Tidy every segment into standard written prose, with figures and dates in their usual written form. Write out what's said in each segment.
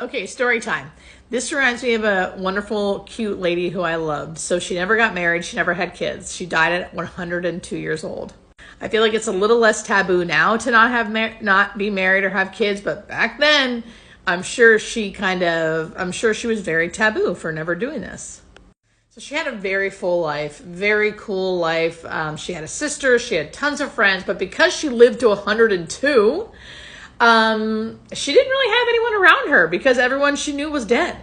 Okay, story time. This reminds me of a wonderful, cute lady who I loved. So she never got married. She never had kids. She died at 102 years old. I feel like it's a little less taboo now to not be married or have kids, but back then, I'm sure she was very taboo for never doing this. So she had a very full life, very cool life. She had a sister, she had tons of friends, but because she lived to 102, she didn't really have anyone around her because everyone she knew was dead.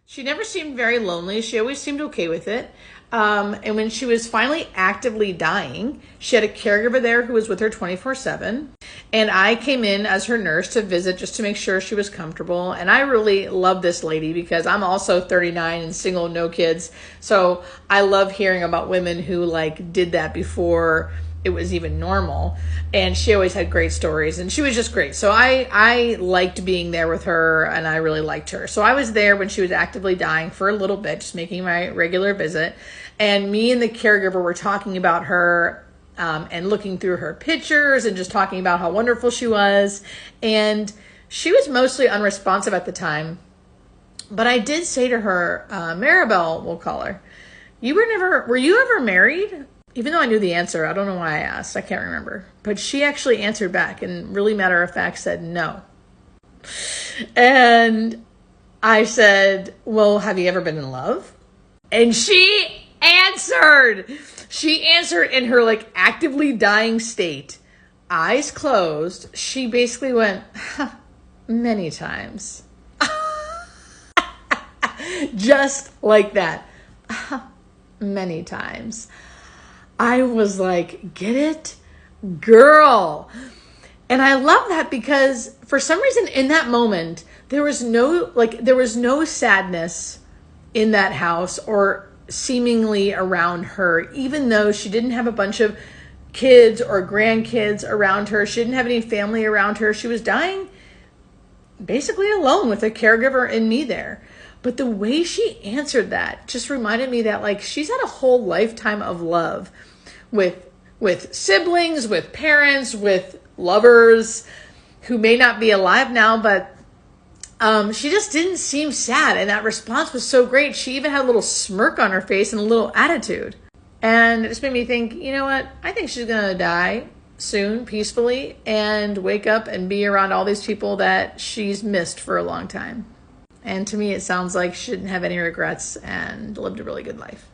She never seemed very lonely. She always seemed okay with it. And when she was finally actively dying, she had a caregiver there who was with her 24/7. And I came in as her nurse to visit just to make sure she was comfortable. And I really love this lady because I'm also 39 and single, no kids. So I love hearing about women who did that before it was even normal. And she always had great stories and she was just great. So I liked being there with her and I really liked her. So I was there when she was actively dying for a little bit, just making my regular visit. And me and the caregiver were talking about her and looking through her pictures and just talking about how wonderful she was. And she was mostly unresponsive at the time. But I did say to her, Maribel, we'll call her, were you ever married? Even though I knew the answer, I don't know why I asked. I can't remember. But she actually answered back and really matter of fact said no. And I said, well, have you ever been in love? And she answered in her actively dying state, eyes closed. She basically went, many times. Just like that. Many times. I was like, get it? Girl. And I love that because for some reason in that moment, there was no sadness in that house or seemingly around her, even though she didn't have a bunch of kids or grandkids around her. She didn't have any family around her. She was dying basically alone with a caregiver and me there. But the way she answered that just reminded me that she's had a whole lifetime of love with siblings, with parents, with lovers who may not be alive now, but she just didn't seem sad. And that response was so great. She even had a little smirk on her face and a little attitude. And it just made me think, you know what? I think she's going to die soon, peacefully, and wake up and be around all these people that she's missed for a long time. And to me, it sounds like she didn't have any regrets and lived a really good life.